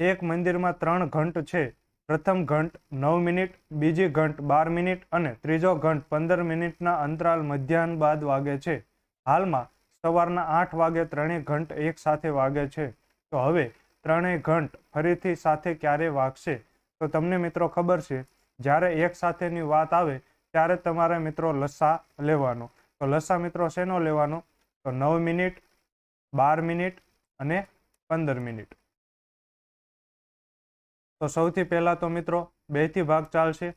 એક મંદિરમાં 3 ઘંટ છે. પ્રથમ ઘંટ 9 મિનિટ, બીજી ઘંટ 12 મિનિટ અને ત્રીજો ઘંટ 15 મિનિટના અંતરાલ મધ્યાહન બાદ વાગે છે. હાલમાં સવારના 8 વાગે ત્રણેય ઘંટ એક સાથે વાગે છે. તો હવે ત્રણેય ઘંટ ફરીથી સાથે ક્યારે વાગશે? તો તમને મિત્રો ખબર છે, જ્યારે એક સાથેની વાત આવે ત્યારે તમારે મિત્રો લસા લેવાનો. તો લસા મિત્રો શેનો લેવાનો? તો 9 મિનિટ, 12 મિનિટ અને 15 મિનિટ. તો સૌથી પહેલા તો મિત્રો 2 થી ભાગ ચાલશે.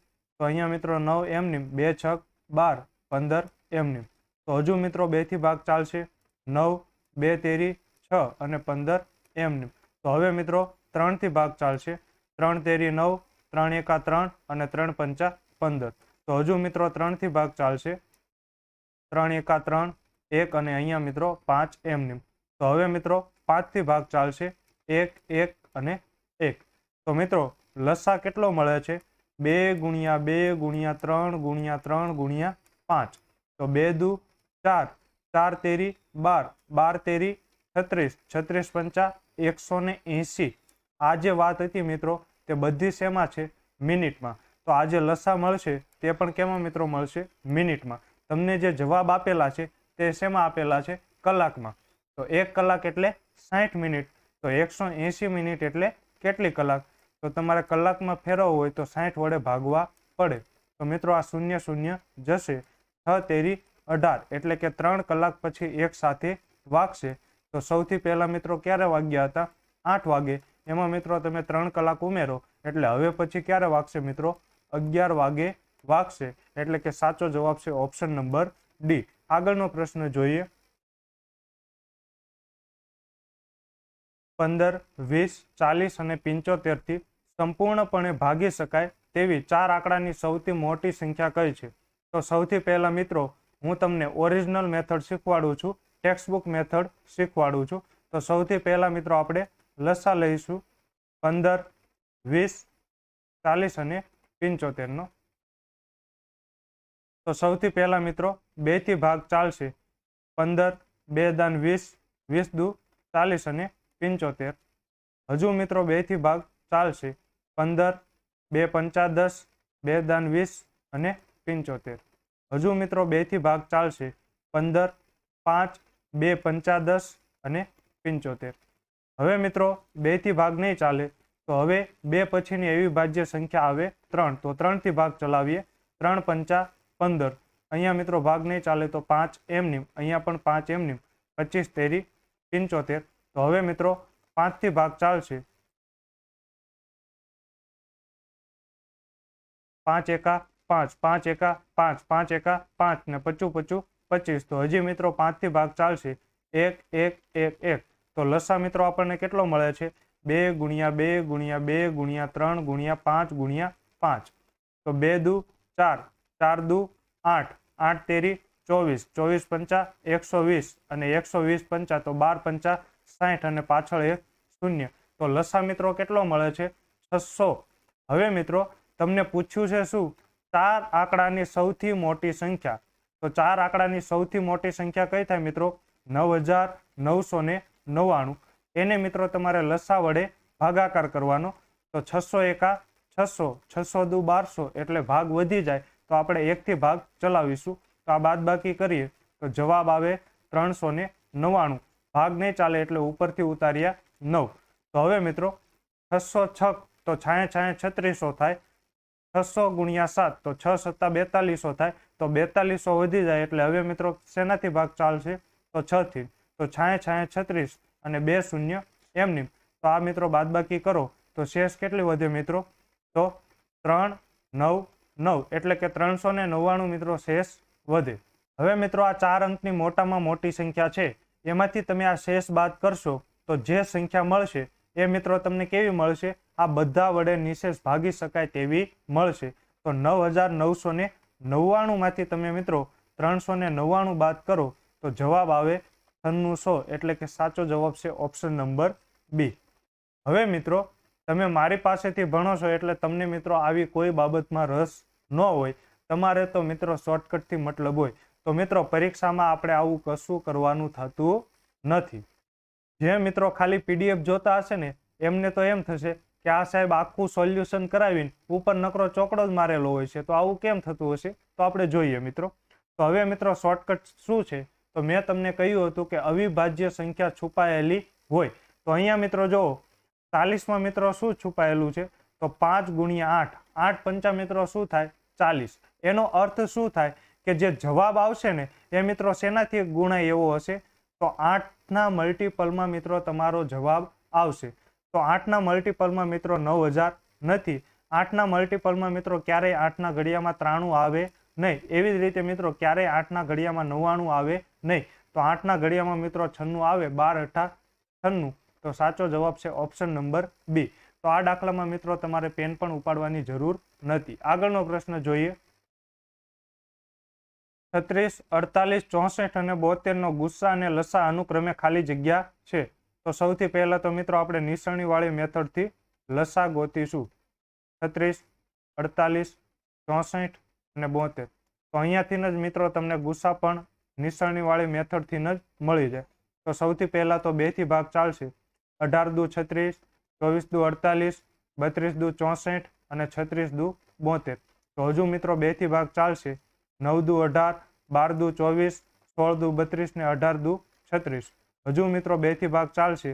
તો અહીંયા મિત્રો 9 એમનેમ, 2 છક 12, 15 એમનેમ. તો હજુ મિત્રો 2 થી ભાગ ચાલશે. 9, 2 તેરી 6 અને 15 એમનેમ. તો હવે મિત્રો 3 થી ભાગ ચાલશે. 3 તેરી 9, 3 એકા 3 અને 3 પંચા 15. તો હજુ મિત્રો 3 થી ભાગ ચાલશે. 3 એકા 3, 1 અને અહીંયા મિત્રો 5 એમનેમ. તો હવે મિત્રો 5 થી ભાગ ચાલશે. 1, 1 અને 1. તો મિત્રો લસા કેટલો મળે છે? 2 ગુણ્યા 2 ગુણ્યા 3 ગુણ્યા 3 ગુણ્યા 5. તો 2 દુ 4, 4 તેરી 12, 12 તેરી 36, 36 પંચા 180. આ જે વાત હતી મિત્રો તે બધી શેમાં છે? મિનિટમાં. તો આ જે લસા મળશે તે પણ કેમાં મિત્રો મળશે? મિનિટમાં. તમને જે જવાબ આપેલા છે તે શેમાં આપેલા છે? કલાકમાં. તો 1 કલાક એટલે 60 મિનિટ. તો 180 મિનિટ એટલે કેટલી કલાક? તો તમારે કલાકમાં ફેરવવું હોય તો 60 વડે ભાગવા પડે. તો મિત્રો આ 0 0 જશે. 6 તેરી 18 એટલે કે 3 કલાક પછી એક સાથે વાગશે. તો સૌથી પહેલા મિત્રો ક્યારે વાગ્યા હતા? 8 વાગે. એમાં મિત્રો તમે 3 કલાક ઉમેરો એટલે હવે પછી ક્યારે વાગશે મિત્રો? 11 વાગે વાગશે. એટલે કે સાચો જવાબ છે ઓપ્શન નંબર ડી. આગળનો પ્રશ્ન જોઈએ. 15, 20, 40 અને 75 થી સંપૂર્ણપણે ભાગી શકાય તેવી 4 આંકડાની સૌથી મોટી સંખ્યા કઈ છે? તો સૌથી પહેલા મિત્રો હું તમને ઓરિજિનલ મેથડ શીખવાડું છું, ટેક્સ્ટબુક મેથડ શીખવાડું છું. તો સૌથી પહેલા મિત્રો આપણે લસા લઈશું 15, 20, 40 અને 75 નો. તો સૌથી પહેલા મિત્રો 2 થી ભાગ ચાલશે. 15, 2 દાન 20, 20 દુ 40 અને 75. હજુ મિત્રો 2 થી ભાગ ચાલશે. 15, 2 પંચા 10, 2 દાન 20 અને 75. હજુ મિત્રો 2 થી ભાગ ચાલશે. 15, 5, 2 પંચા 10 અને 75. હવે મિત્રો 2 થી ભાગ નહીં ચાલે તો હવે 2 પછીની એવી ભાજ્ય સંખ્યા આવે 3. તો 3 થી ભાગ ચલાવીએ. 3 પંચા 15. અહીંયા મિત્રો ભાગ નહીં ચાલે તો 5 એમનેમ. અહીંયા પણ 5 એમનેમ. 25 તેરી 75. તો હવે મિત્રો 5 થી ભાગ ચાલશે. 5 એકા 5, 5 એકા 5, 5 એકા 5 ને 25 25 25. તો હજી મિત્રો 5 થી ભાગ ચાલશે. 1 1 1 1. તો લસા મિત્રો આપણને કેટલો મળે છે? 2 ગુણ્યા 2 ગુણ્યા 2 ગુણ્યા 3 ગુણ્યા 5 ગુણ્યા 5. તો 2 દુ 4, 4 દુ 8, 8 તેરી 24, 24 પંચા 120 અને 120 પંચા તો 12 પંચા 60 અને પાછળ 1 0. તો લસા મિત્રો કેટલો મળે છે? 600. હવે મિત્રો તમને પૂછ્યું છે શું? 4 આંકડાની સૌથી મોટી સંખ્યા. તો 4 આંકડાની સૌથી મોટી સંખ્યા કઈ થાય મિત્રો? 9999. એને મિત્રો તમારે લસા વડે ભાગાકાર કરવાનો. તો 600 એકા 600, 600 દુ 1200 એટલે ભાગ વધી જાય તો આપણે 1 થી ભાગ ચલાવીશું. તો આ બાદબાકી કરીએ તો જવાબ આવે 399. ભાગ નહીં ચાલે એટલે ઉપરથી ઉતાર્યા 9. તો હવે મિત્રો 606 તો 6 3600 થાય. 600 ગુણ્યા 7 તો 6 સત્તા 4200 થાય. તો 4200 વધી જાય એટલે હવે મિત્રો શેનાથી ભાગ ચાલશે? તો 6 થી. તો 6 36 અને 2 શૂન્ય એમની. તો આ મિત્રો બાદબાકી કરો તો શેષ કેટલી વધે મિત્રો? તો 399 એટલે કે 399 મિત્રો શેષ વધે. હવે મિત્રો આ 4 અંકની મોટામાં મોટી સંખ્યા છે એમાંથી તમે આ શેષ બાદ કરશો તો જે સંખ્યા મળશે એ મિત્રો તમને કેવી મળશે? આ બધા વડે નિશેષ ભાગી શકાય તેવી મળશે. તો 9999 માંથી તમે મિત્રો 399 બાદ કરો તો જવાબ આવે 9600 એટલે કે સાચો જવાબ છે ઓપ્શન નંબર બી. હવે મિત્રો તમે મારી પાસેથી ભણો છો એટલે તમને મિત્રો આવી કોઈ બાબતમાં રસ ન હોય. તમારે તો મિત્રો શોર્ટકટથી મતલબ હોય. તો મિત્રો પરીક્ષામાં આપણે આવું કશું કરવાનું થતું નથી. જે મિત્રો ખાલી પીડીએફ જોતા હશે ને એમને તો એમ થશે કે આ સાહેબ આખું સોલ્યુશન કરાવીને ઉપર નકરો ચોકડો જ મારેલો હોય છે, તો આવું કેમ થતું હશે? તો આપણે જોઈએ મિત્રો. તો હવે મિત્રો શોર્ટકટ શું છે? તો મેં તમને કહ્યું હતું કે અવિભાજ્ય સંખ્યા છુપાયેલી હોય. તો અહીંયા મિત્રો જો 40માં મિત્રો શું છુપાયેલું છે? તો 5 ગુણ્યા 8, 8 પંચા મિત્રો શું થાય? 40. એનો અર્થ શું થાય? કે જે જવાબ આવશે ને એ મિત્રો શેનાથી ગુણાય એવો હશે? તો 8ના મલ્ટિપલમાં મિત્રો તમારો જવાબ આવશે. તો 8ના મલ્ટિપલમાં મિત્રો 9000 નથી. 8ના મલ્ટિપલમાં મિત્રો ક્યારેય 8ના ઘડિયામાં 93 આવે નહીં. એવી જ રીતે મિત્રો ક્યારેય 8ના ઘડિયામાં 99 આવે નહીં. તો 8ના ઘડિયામાં મિત્રો 96 આવે. 12 8 96. તો સાચો જવાબ છે ઓપ્શન નંબર બી. તો આ દાખલામાં મિત્રો તમારે પેન પણ ઉપાડવાની જરૂર નથી. આગળનો પ્રશ્ન જોઈએ. 36, 48, 64 અને 72 નો ગુસ્સા અને લસા અનુક્રમે ખાલી જગ્યા છે. તો સૌથી પહેલા તો મિત્રો આપણે નિસરણી વાળી મેથડથી લસા ગોતીશું. 36, 48, 64 અને 72. તો અહીંયાથી જ મિત્રો તમને ગુસ્સા પણ નિસરણી વાળી મેથડથી જ મળી જાય. તો સૌથી પહેલા તો 2 થી ભાગ ચાલશે. 18 દુ 36, 24 દુ 48, 32 દુ 64 અને 36 દુ 72. તો હજુ મિત્રો 2 થી ભાગ ચાલશે. 9 દુ 18, 12 દુ 24, 16 દુ 32 ને 18 દુ 36. હજુ મિત્રો 2 થી ભાગ ચાલશે.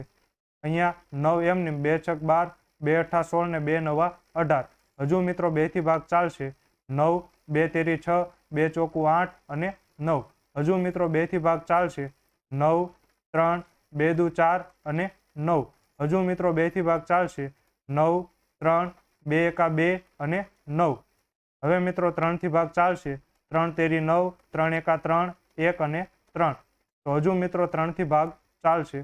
અહીંયા 9 એમને 2 છક 12, 2 અઠા 16 ને 2 નવા 18. હજુ મિત્રો 2 થી ભાગ ચાલશે. 9, 2 તેરી 6, 2 ચોકુ 8 અને 9. હજુ મિત્રો 2 થી ભાગ ચાલશે. 9, 3, 2 દુ 4 અને 9. હજુ મિત્રો 2 થી ભાગ ચાલશે. 9, 3, 2 એકા 2 અને 9. હવે મિત્રો 3 થી ભાગ ચાલશે. 3 તેરી 9, 3 એકા 3, 1 અને 3. તો હજુ મિત્રો 3 થી ભાગ ચાલશે.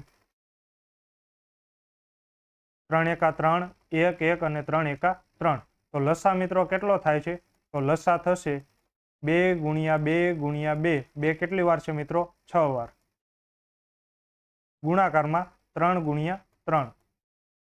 3 એકા 3, 1 1 અને 3 એકા 3. તો લસા મિત્રો કેટલો થાય છે? તો લસા થશે 2 ગુણ્યા 2 ગુણ્યા 2. 2 કેટલી વાર છે મિત્રો? 6 વાર. ગુણાકારમાં 3 ગુણ્યા 3.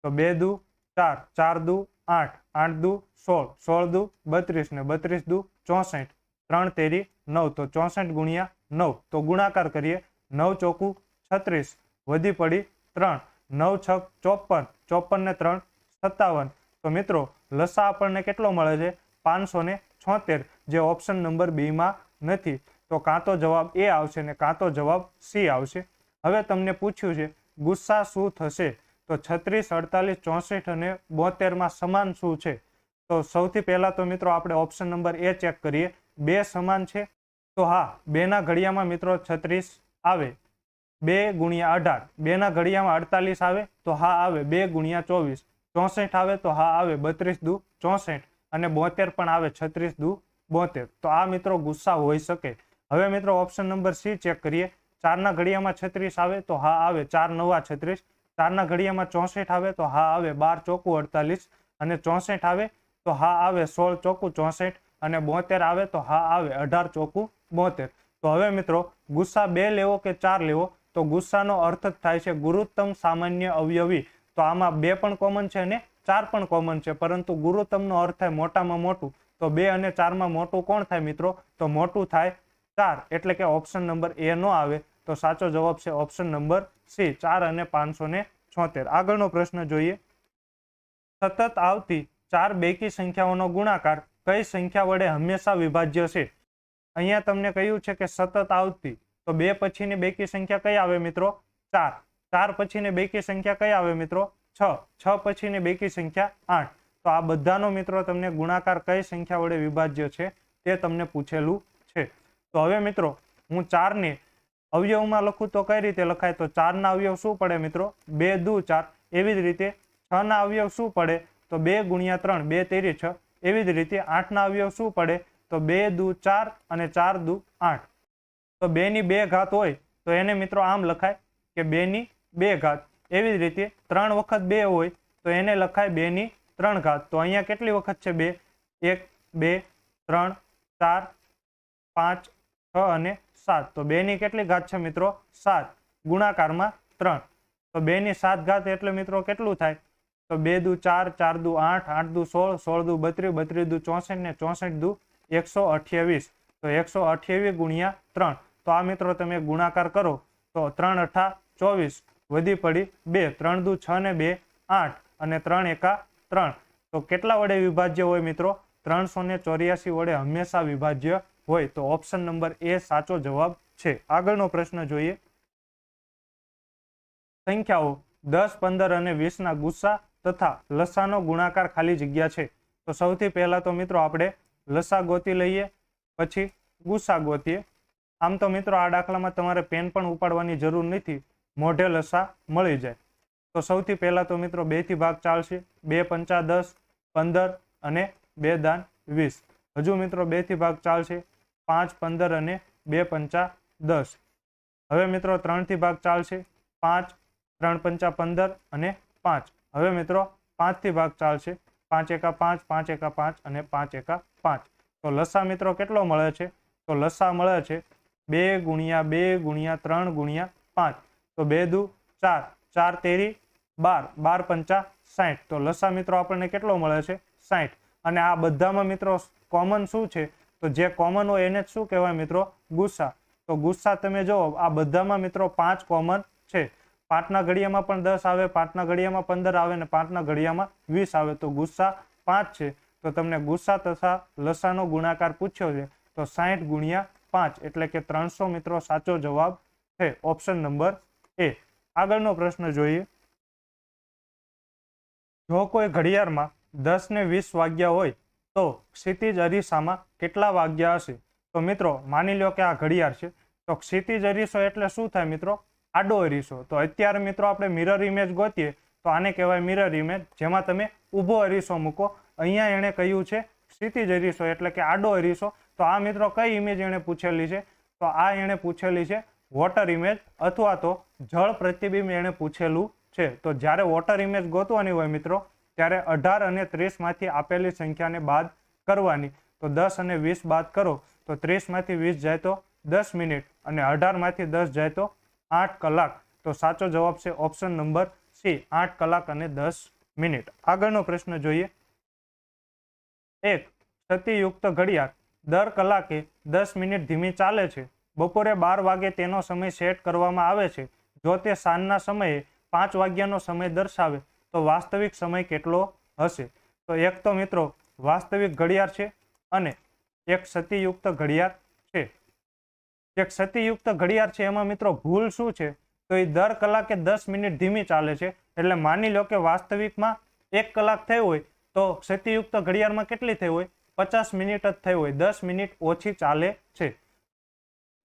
તો 2 દુ 4, 4 દુ 8, 8 દુ 16, 16 દુ 32 ને 32 દુ 64. 3 તેરી 9. તો 64 ગુણ્યા 9. તો ગુણાકાર કરીએ. 9 ચોકુ 36, વધી પડી 3. 9 છક 54, 54 ને 3 57. તો મિત્રો લસા આપણને કેટલો મળે છે? 576, જે ઓપ્શન નંબર બી માં નથી. તો કાં તો જવાબ એ આવશે ને કાં તો જવાબ સી આવશે. હવે તમને પૂછ્યું છે ગુસ્સા શું થશે? તો 36, 48, 64 અને 72 માં સમાન શું છે? તો સૌથી પહેલા તો મિત્રો આપણે ઓપ્શન નંબર એ ચેક કરીએ. 2 સમાન છે. તો હા, 2 ના ઘડિયામાં મિત્રો 36 આવે. 2 ગુણ્યા 18. 2 ના ઘડિયામાં 48 આવે. તો હા આવે. 2 ગુણ્યા 24. 64 આવે. તો હા આવે. 32 દુ 64 અને 72 પણ આવે. 36 દુ 72. તો આ મિત્રો ગુસ્સા હોઈ શકે. હવે મિત્રો ઓપ્શન નંબર સી ચેક કરીએ. 4 ના ઘડિયામાં 36 આવે. તો હા આવે. 4 નવા 36. 4 ના ઘડિયામાં 64 આવે. તો હા આવે. 12 ચોકુ 48 અને 64 આવે. તો હા આવે. 16 ચોકુ 64 અને 72 આવે. તો હા આવે. 18 ચોકુ 72. તો હવે મિત્રો ગુસ્સા 2 લેવો કે 4 લેવો? તો ગુસ્સાનો અર્થ જ થાય છે ગુરુત્તમ સામાન્ય અવયવી. તો આમાં 2 પણ કોમન છે અને 4 પણ કોમન છે, પરંતુ ગુરુત્તમનો અર્થ થાય મોટામાં મોટું. તો 2 અને 4 માં મોટું કોણ થાય મિત્રો? તો મોટું થાય 4. એટલે કે ઓપ્શન નંબર એ નો આવે. તો સાચો જવાબ છે ઓપ્શન નંબર સી, 4 અને 576. આગળનો પ્રશ્ન જોઈએ. સતત આવતી 4 બેકી સંખ્યાઓનો ગુણાકાર કઈ સંખ્યા વડે હંમેશા વિભાજ્ય છે? અહીંયા તમને કહ્યું છે કે સતત આવતી. તો 2 પછીની બેકી સંખ્યા કઈ આવે મિત્રો? 4. 4 પછીની બેકી સંખ્યા કઈ આવે મિત્રો? 6. 6 પછીની બેકી સંખ્યા 8. તો આ બધાનો મિત્રો તમને ગુણાકાર કઈ સંખ્યા વડે વિભાજ્ય છે તે તમને પૂછેલું છે. તો હવે મિત્રો હું 4 ને અવયવમાં લખું તો કઈ રીતે લખાય? તો 4 ના અવયવ શું પડે મિત્રો? 2 દુ 4. એવી જ રીતે 6 ના અવયવ શું પડે? તો 2 ગુણ્યા 3, 2 તેરી 6. એવી જ રીતે 8 ના અવયવ શું પડે? તો 2 દુ 4 અને 4 દુ 8. તો 2 ની 2 ઘાત હોય તો એને મિત્રો આમ લખાય કે 2 ની 2 ઘાત. એવી જ રીતે 3 વખત 2 હોય તો એને લખાય 2 ની 3 ઘાત. તો અહીંયા કેટલી વખત છે 2? 1, 2, 3, 4, 5, 6 અને 7. તો 2 ની કેટલી ઘાત છે મિત્રો? 7. ગુણાકારમાં 3. તો 2 ની 7 ઘાત એટલે મિત્રો કેટલું થાય? તો 2 દુ 4, 4 દુ 8, 8 દુ 16, 16 દુ 32, 32 દુ 64 ને 64 દુ 128. તો 128 ગુણ્યા 3. તો આ મિત્રો તમે ગુણાકાર કરો તો 3 અઠા 24, વધી પડી 2. 3 દુ 6 ને 2 8 અને 3 એકા 3. તો કેટલા વડે વિભાજ્ય હોય મિત્રો? 384 વડે હંમેશા વિભાજ્ય હોય. તો ઓપ્શન નંબર એ સાચો જવાબ છે. આગળનો પ્રશ્ન જોઈએ. સંખ્યાઓ 10, 15 અને 20 ના ગુસ્સા તથા લસાનો ગુણાકાર ખાલી જગ્યા છે. તો સૌથી પહેલા તો મિત્રો આપણે લસા ગોતી લઈએ, પછી ગુસ્સા ગોતીએ. આમ તો મિત્રો આ દાખલામાં તમારે પેન પણ ઉપાડવાની જરૂર નથી, મોઢે લસા મળી જાય. તો સૌથી પહેલા તો મિત્રો 2 થી ભાગ ચાલશે. 2 પંચા 10, 15 અને 2 દાન 20. હજુ મિત્રો 2 થી ભાગ ચાલશે. 5, 15 અને 2 પંચા 10. હવે મિત્રો 3 થી ભાગ ચાલશે. 5, 3 પંચા 15 અને 5. હવે મિત્રો 5 થી ભાગ ચાલશે. 5 એકા 5, 5 એકા 5 અને 5 એકા 5. તો લસા મિત્રો કેટલો મળે છે? તો લસા મળે છે 2 ગુણ્યા 2 ગુણ્યા 3 ગુણ્યા 5. તો 2 દુ 4, 4 તેરી 12, 12 પંચા 60. તો લસા મિત્રો આપણને કેટલો મળે છે? 60. અને આ બધામાં મિત્રો કોમન શું છે? તો જે કોમન હોય એને જ શું કહેવાય મિત્રો? ગુસ્સા. તો ગુસ્સા તમે જુઓ આ બધામાં મિત્રો 5 કોમન છે. 5 ના ઘડિયામાં પણ 10 આવે, 5 ના ઘડિયામાં 15 આવે અને 5 ના ઘડિયામાં 20 આવે. તો ગુસ્સા 5 છે. તો તમને ગુસ્સા તથા લસાનો ગુણાકાર પૂછ્યો છે. તો 60 ગુણ્યા 5 એટલે કે 300 મિત્રો સાચો જવાબ છે. ઓપ્શન નંબર એ. આગળનો પ્રશ્ન જોઈએ. જો કોઈ ઘડિયાળમાં 10 ને 20 વાગ્યા હોય તો ક્ષિતિજ અરીસામાં કેટલા વાગ્યા હશે? તો મિત્રો માની લો કે આ ઘડિયાળ છે. તો ક્ષિતિજ અરીસો એટલે શું થાય મિત્રો? આડો અરીસો. તો અત્યારે મિત્રો આપણે મિરર ઇમેજ ગોતીએ તો આને કહેવાય મિરર ઇમેજ, જેમાં તમે ઊભો અરીસો મૂકો. અહીંયા એણે કહ્યું છે ક્ષિતિજ અરીસો એટલે કે આડો અરીસો. તો આ મિત્રો કઈ ઇમેજ એણે પૂછેલી છે? તો આ એણે પૂછેલી છે વોટર ઇમેજ અથવા તો જળ પ્રતિબિંબ એણે પૂછેલું છે. તો જ્યારે વોટર ઇમેજ ગોતવાની હોય મિત્રો ત્યારે 18 અને 30 માંથી આપેલી સંખ્યાને બાદ કરવાની. તો 10 અને 20 બાદ કરો તો 30 માંથી 20 જાય તો 10 મિનિટ અને 18 માંથી 10 જાય તો 8 કલાક. તો સાચો જવાબ છે ઓપ્શન નંબર સી, 8 કલાક અને 10 મિનિટ. આગળનો પ્રશ્ન જોઈએ. એક ક્ષતિયુક્ત ઘડિયાળ દર કલાકે 10 મિનિટ ધીમી ચાલે છે. બપોરે 12 વાગે તેનો સમય સેટ કરવામાં આવે છે. જો તે સાંજના સમયે 5 વાગ્યાનો સમય દર્શાવે તો વાસ્તવિક સમય કેટલો હશે? તો એક તો મિત્રો વાસ્તવિક ઘડિયાળ છે અને એક ક્ષતિયુક્ત ઘડિયાળ છે. જે ક્ષતિયુક્ત ઘડિયાળ છે એમાં મિત્રો ભૂલ શું છે? તો એ દર કલાકે 10 મિનિટ ધીમી ચાલે છે. એટલે માની લો કે વાસ્તવિકમાં 1 કલાક થઈ હોય તો ક્ષતિયુક્ત ઘડિયાળમાં કેટલી થઈ હોય? 50 મિનિટ જ થઈ હોય, 10 મિનિટ ઓછી ચાલે છે.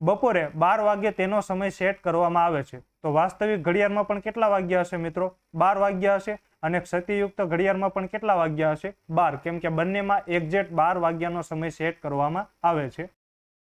બપોરે 12 વાગ્યે તેનો સમય સેટ કરવામાં આવે છે. તો વાસ્તવિક ઘડિયાળમાં પણ કેટલા વાગ્યા હશે મિત્રો? 12 વાગ્યા હશે. અને ક્ષતિયુક્ત ઘડિયાળમાં પણ કેટલા વાગ્યા હશે? 12, કેમ કે બંનેમાં એક્ઝેક્ટ 12 વાગ્યાનો સમય સેટ કરવામાં આવે છે.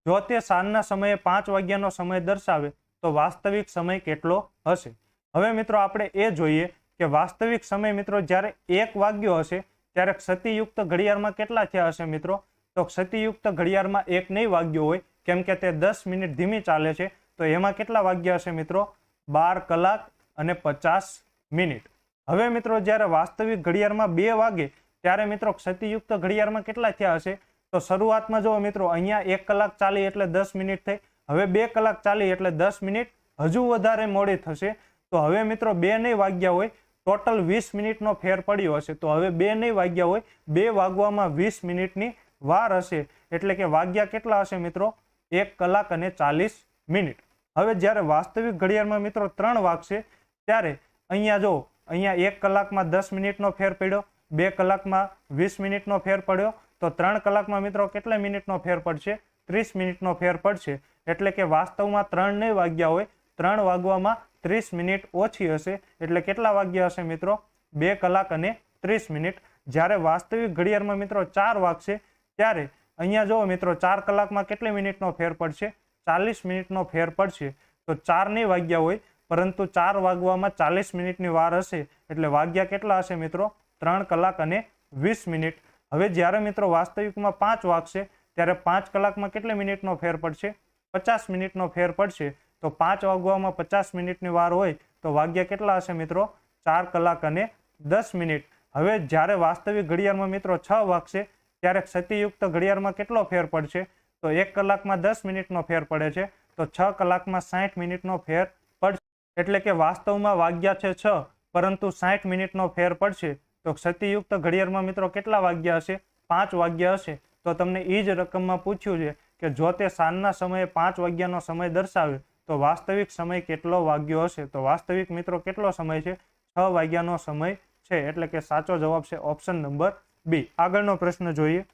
જો તે સાંજના સમયે 5 વાગ્યાનો સમય દર્શાવે તો વાસ્તવિક સમય કેટલો હશે? હવે મિત્રો આપણે એ જોઈએ કે વાસ્તવિક સમય મિત્રો જ્યારે 1 વાગ્યો હશે ત્યારે ક્ષતિયુક્ત ઘડિયાળમાં કેટલા થયા હશે મિત્રો? તો ક્ષતિયુક્ત ઘડિયાળમાં 1 નહીં વાગ્યો હોય, કેમ કે તે 10 મિનિટ ધીમી ચાલે છે. તો એમાં કેટલા વાગ્યા હશે મિત્રો? 12 કલાક અને 50 મિનિટ. હવે મિત્રો જ્યારે વાસ્તવિક ઘડિયાળમાં 2 વાગે ત્યારે મિત્રો ક્ષતિયુક્ત ઘડિયાળમાં કેટલા થયા હશે? તો શરૂઆતમાં જો મિત્રો અહીંયા 1 કલાક ચાલી એટલે 10 મિનિટ થઈ. હવે 2 કલાક ચાલી એટલે 10 મિનિટ હજુ વધારે મોડી થશે. તો હવે મિત્રો 2 નહીં વાગ્યા હોય, ટોટલ 20 મિનિટનો ફેર પડ્યો હશે. તો હવે 2 નહીં વાગ્યા હોય, 2 વાગવામાં 20 મિનિટની વાર હશે. એટલે કે વાગ્યા કેટલા હશે મિત્રો? 1 કલાક અને 40 મિનિટ. હવે જ્યારે વાસ્તવિક ઘડિયાળમાં મિત્રો 3 વાગશે ત્યારે અહીંયા જો અહીંયા 1 કલાકમાં 10 મિનિટનો ફેર પડ્યો, 2 કલાકમાં 20 મિનિટનો ફેર પડ્યો. તો 3 કલાકમાં મિત્રો કેટલા મિનિટનો ફેર પડશે? 30 મિનિટનો ફેર પડશે. એટલે કે વાસ્તવમાં 3 નહીં વાગ્યા હોય, 3 વાગવામાં 30 મિનિટ ઓછી હશે. એટલે કેટલા વાગ્યા હશે મિત્રો? 2 કલાક અને 30 મિનિટ. જ્યારે વાસ્તવિક ઘડિયાળમાં મિત્રો 4 વાગશે ત્યારે અહીંયા જો મિત્રો 4 કલાકમાં કેટલી મિનિટનો ફેર પડશે? 40 મિનિટનો ફેર પડશે. તો 4 નહીં વાગ્યા હોય પરંતુ 4 વાગવામાં 40 મિનિટની વાર હશે. એટલે વાગ્યા કેટલા હશે મિત્રો? 3 કલાક અને 20 મિનિટ. હવે જ્યારે મિત્રો વાસ્તવિકમાં 5 વાગશે ત્યારે 5 કલાકમાં કેટલી મિનિટનો ફેર પડશે? 50 મિનિટનો ફેર પડશે. તો 5 વાગવામાં 50 મિનિટની વાર હોય તો વાગ્યા કેટલા હશે મિત્રો? 4 કલાક અને 10 મિનિટ. હવે જ્યારે વાસ્તવિક ઘડિયાળમાં મિત્રો 6 વાગશે ત્યારે ક્ષતિયુક્ત ઘડિયાળમાં કેટલો ફેર પડશે? તો 1 કલાકમાં 10 મિનિટનો ફેર પડે છે. તો 6 કલાકમાં 60 મિનિટનો ફેર પડશે. એટલે કે વાસ્તવમાં વાગ્યા છે 6 પરંતુ 60 મિનિટનો ફેર પડશે તો ક્ષતિયુક્ત ઘડિયાળમાં મિત્રો કેટલા વાગ્યા હશે? 5 વાગ્યા હશે. તો તમને એ જ રકમમાં પૂછ્યું છે કે જો તે સાંજના સમયે 5 વાગ્યાનો સમય દર્શાવે તો વાસ્તવિક સમય કેટલો વાગ્યો હશે? તો વાસ્તવિક મિત્રો કેટલો સમય છે? 6 વાગ્યાનો સમય છે. એટલે કે સાચો જવાબ છે ઓપ્શન નંબર બી. આગળનો પ્રશ્ન જોઈએ.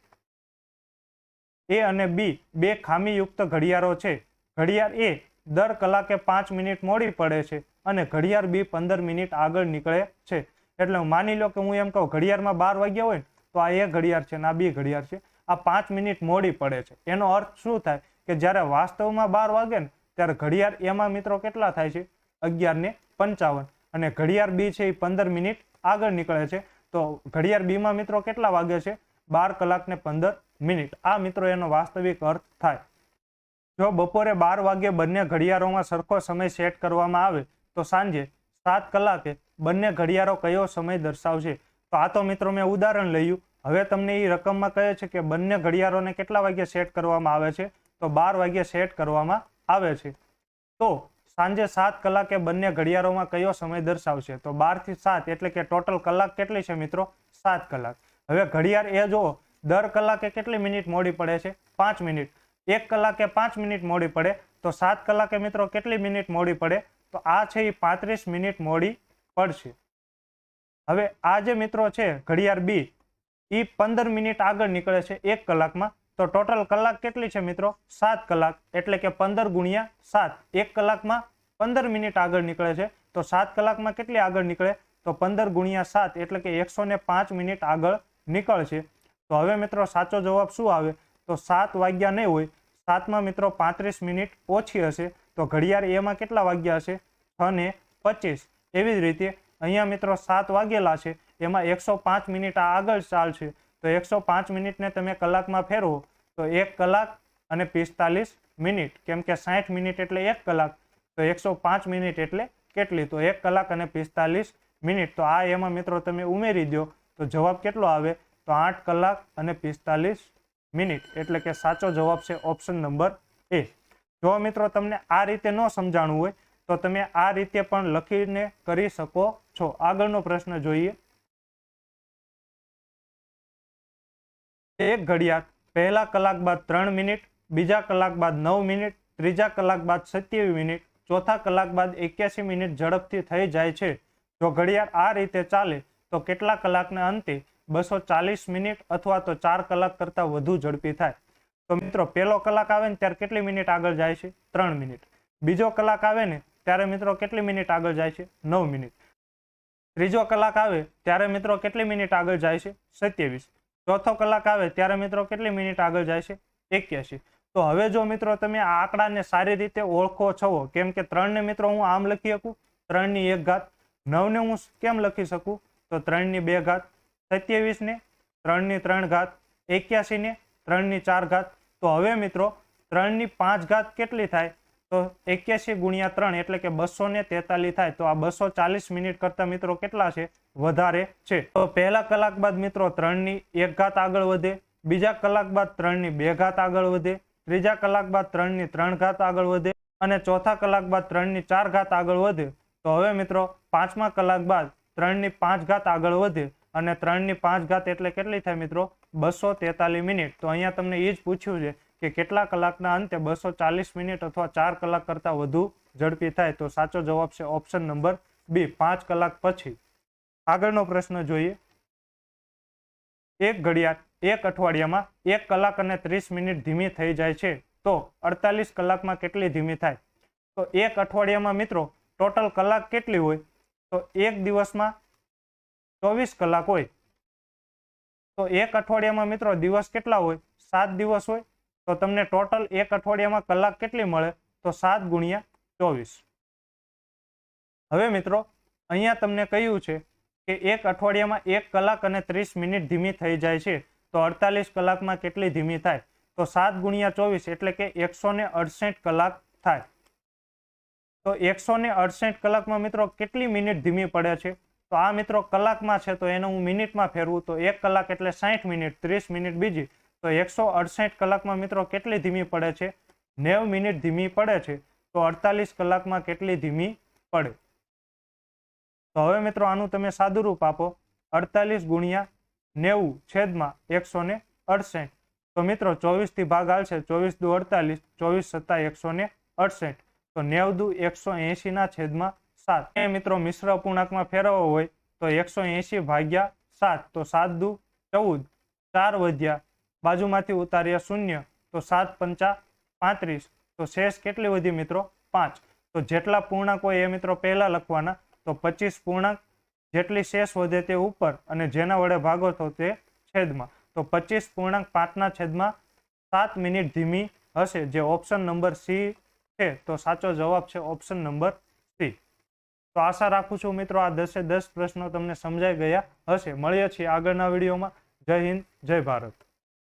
એ અને બી બે ખામીયુક્ત ઘડિયાળો છે. ઘડિયાળ એ દર કલાકે 5 મિનિટ મોડી પડે છે અને ઘડિયાળ બી 15 મિનિટ આગળ નીકળે છે. એટલે માની લો કે હું એમ કહું ઘડિયાળમાં 12 વાગ્યા હોય ને તો આ એ ઘડિયાળ છે અને આ બી ઘડિયાળ છે. આ 5 મિનિટ મોડી પડે છે. એનો અર્થ શું થાય કે જ્યારે વાસ્તવમાં 12 વાગે ને ત્યારે ઘડિયાળ એમાં મિત્રો કેટલા થાય છે? 11:55. અને ઘડિયાળ બી છે એ 15 મિનિટ આગળ નીકળે છે. તો ઘડિયાળ બી માં મિત્રો કેટલા વાગે છે? 12 કલાક ને 15 મિનિટ. આ મિત્રો એનો વાસ્તવિક અર્થ થાય. જો બપોરે 12 વાગે બંને ઘડિયાળોમાં સરખો સમય સેટ કરવામાં આવે તો સાંજે 7 કલાકે બંને ઘડિયાળો કયો સમય દર્શાવશે? તો આ તો મિત્રો મેં ઉદાહરણ લઈયું. હવે તમને એ રકમમાં કહે છે કે બંને ઘડિયાળોને કેટલા વાગે સેટ કરવામાં આવે છે? તો 12 વાગે સેટ કરવામાં આવે છે. તો સાંજે 7 કલાકે બંને ઘડિયાળોમાં કયો સમય દર્શાવશે? તો 12 થી 7 એટલે કે ટોટલ કલાક કેટલી છે મિત્રો? 7 કલાક. હવે ઘડિયાળ એ જો દર કલાકે કેટલી મિનિટ મોડી પડે છે? 5 મિનિટ. 1 કલાકે 5 મિનિટ મોડી પડે તો 7 કલાકે મિત્રો કેટલી મિનિટ મોડી પડે? તો આ છે એ 35 મિનિટ મોડી પડશે. હવે આ જે મિત્રો છે ઘડિયાળ બી એ 15 મિનિટ આગળ નીકળે છે 1 કલાકમાં. તો ટોટલ કલાક કેટલી છે મિત્રો? 7 કલાક. એટલે કે 15 ગુણ્યા 7. 1 કલાકમાં 15 મિનિટ આગળ નીકળે છે તો 7 કલાકમાં કેટલી આગળ નીકળે? તો 15 ગુણ્યા 7 એટલે કે 105 મિનિટ આગળ નીકળશે. તો હવે મિત્રો સાચો જવાબ શું આવે? તો 7 વાગ્યા નહીં હોય. 7માં મિત્રો 35 મિનિટ ઓછી હશે. તો ઘડિયાળ એમાં કેટલા વાગ્યા હશે? 6:25. એવી જ રીતે અહીંયા મિત્રો 7 વાગેલા છે એમાં 105 મિનિટ આગળ ચાલશે. તો 105 મિનિટને તમે કલાકમાં ફેરવો તો 1 કલાક અને 45 મિનિટ. કેમ કે 60 મિનિટ એટલે 1 કલાક. તો 105 મિનિટ એટલે કેટલી? તો 1 કલાક અને 45 મિનિટ. તો આ એમાં મિત્રો તમે ઉમેરી દો તો જવાબ કેટલો આવે? તો 8 કલાક અને 45 મિનિટ. એટલે કે સાચો જવાબ છે ઓપ્શન નંબર એ. જો મિત્રો તમને આ રીતે ન સમજાણું હોય તો તમે આ રીતે પણ લખીને કરી શકો છો. આગળનો પ્રશ્ન જોઈએ. એક ઘડિયાળ પહેલા કલાક બાદ 3 મિનિટ, બીજા કલાક બાદ 9 મિનિટ, ત્રીજા કલાક બાદ 27 મિનિટ, ચોથા કલાક બાદ 81 મિનિટ ઝડપથી થઈ જાય છે. જો ઘડિયાળ આ રીતે ચાલે તો કેટલા કલાકના અંતે 240 મિનિટ અથવા તો 4 કલાક કરતા વધુ ઝડપી થાય? તો મિત્રો પહેલો કલાક આવે ને ત્યારે કેટલી મિનિટ આગળ જાય છે? 3 મિનિટ. બીજો કલાક આવે ને ત્યારે મિત્રો કેટલી મિનિટ આગળ જાય છે? 9 મિનિટ. ત્રીજો કલાક આવે ત્યારે મિત્રો કેટલી મિનિટ આગળ જાય છે? 27. ચોથો કલાક આવે ત્યારે મિત્રો કેટલી મિનિટ આગળ જાય છે? 81. તો હવે જો મિત્રો તમે આ આંકડાને સારી રીતે ઓળખો છો, કેમ કે 3 ને મિત્રો હું આમ લખી શકું 3 ની 1 ઘાત, 9 ને હું કેમ લખી શકું તો 3 ની 2 ઘાત, 27 ને 3 ની 3 ઘાત, 81 ને 3 ની 4 ઘાત. તો હવે મિત્રો 3 ની 5 ઘાત કેટલી થાય? તો 81 ગુણ્યા 3 એટલે કે 243 થાય. તો આ 240 મિનિટ કરતા મિત્રો કેટલા છે? વધારે છે. તો પહેલા કલાક બાદ મિત્રો 3 ની 1 ઘાત આગળ વધે, બીજા કલાક બાદ 3 ની 2 ઘાત આગળ વધે, ત્રીજા કલાક બાદ 3 ની 3 ઘાત આગળ વધે અને ચોથા કલાક બાદ 3 ની 4 ઘાત આગળ વધે. તો હવે મિત્રો પાંચમા કલાક બાદ 3 ની 5 ઘાત આગળ વધે અને 3 ની 5 ઘાત એટલે કેટલી થાય મિત્રો? 243 મિનિટ. તો અહીંયા તમને એ જ પૂછ્યું છે કે કેટલા કલાકના અંતે 240 મિનિટ અથવા 4 કલાક કરતા વધુ ઝડપી થાય? તો સાચો જવાબ છે ઓપ્શન નંબર બી, 5 કલાક પછી. આગળનો પ્રશ્ન જોઈએ. એક ઘડિયાળ એક અઠવાડિયામાં 1 કલાક અને 30 મિનિટ ધીમી થઈ જાય છે તો 48 કલાકમાં કેટલી ધીમી થાય? તો એક અઠવાડિયામાં મિત્રો ટોટલ કલાક કેટલી હોય? તો એક દિવસમાં 24 કલાક હોય. તો એક અઠવાડિયામાં મિત્રો દિવસ કેટલા હોય? 7 દિવસ હોય. તો તમને ટોટલ એક અઠવાડિયામાં કલાક કેટલી મળે? તો 7 ગુણ્યા 24. હવે મિત્રો અહીંયા તમને કહ્યું છે કે એક અઠવાડિયામાં 1 કલાક અને 30 મિનિટ ધીમી થઈ જાય છે તો 48 કલાકમાં કેટલી ધીમી થાય? તો 7 ગુણ્યા 24 એટલે કે 168 કલાક થાય. તો 168 કલાકમાં મિત્રો કેટલી મિનિટ ધીમી પડે છે? તો આ મિત્રો કલાકમાં છે તો એને હું મિનિટમાં ફેરવું તો 1 કલાક એટલે 60 મિનિટ, 30 મિનિટ બીજી. તો 168 કલાકમાં મિત્રો કેટલી ધીમી પડે છે? 90 મિનિટ ધીમી પડે છે. તો 48 કલાકમાં કેટલી ધીમી પડે? તો હવે મિત્રો આનું તમે સાદુરૂપ આપો 48 ગુણ્યા 90 છેદમાં 168. તો મિત્રો 24 થી ભાગ આવશે, 24 દુ 48, 24 સત્તા 168. તો 90 દુ 180 ના છેદમાં 7. મિત્રો મિશ્ર અપૂર્ણાંકમાં ફેરવવો હોય તો 180 ભાગ્યા 7, તો 7 દુ 14, 4 વધ્યા, બાજુમાંથી ઉતાર્યા 0, તો 7 પંચા 35. તો શેષ કેટલી વધી મિત્રો? 5. તો જેટલા પૂર્ણાંક હોય એ મિત્રો પહેલા લખવાના. તો 25 પૂર્ણાંક, જેટલી શેષ વધે તે ઉપર અને જેના વડે ભાગો તો તે છેદમાં. તો 25 પૂર્ણાંક 5 ના છેદમાં 7 મિનિટ ધીમી હશે, જે ઓપ્શન નંબર સી છે. તો સાચો જવાબ છે ઓપ્શન નંબર સી. તો આશા રાખું છું મિત્રો આ 10 એ 10 પ્રશ્નો તમને સમજાઈ ગયા હશે. મળીએ છીએ આગળના વિડીયોમાં. જય હિન્દ, જય ભારત.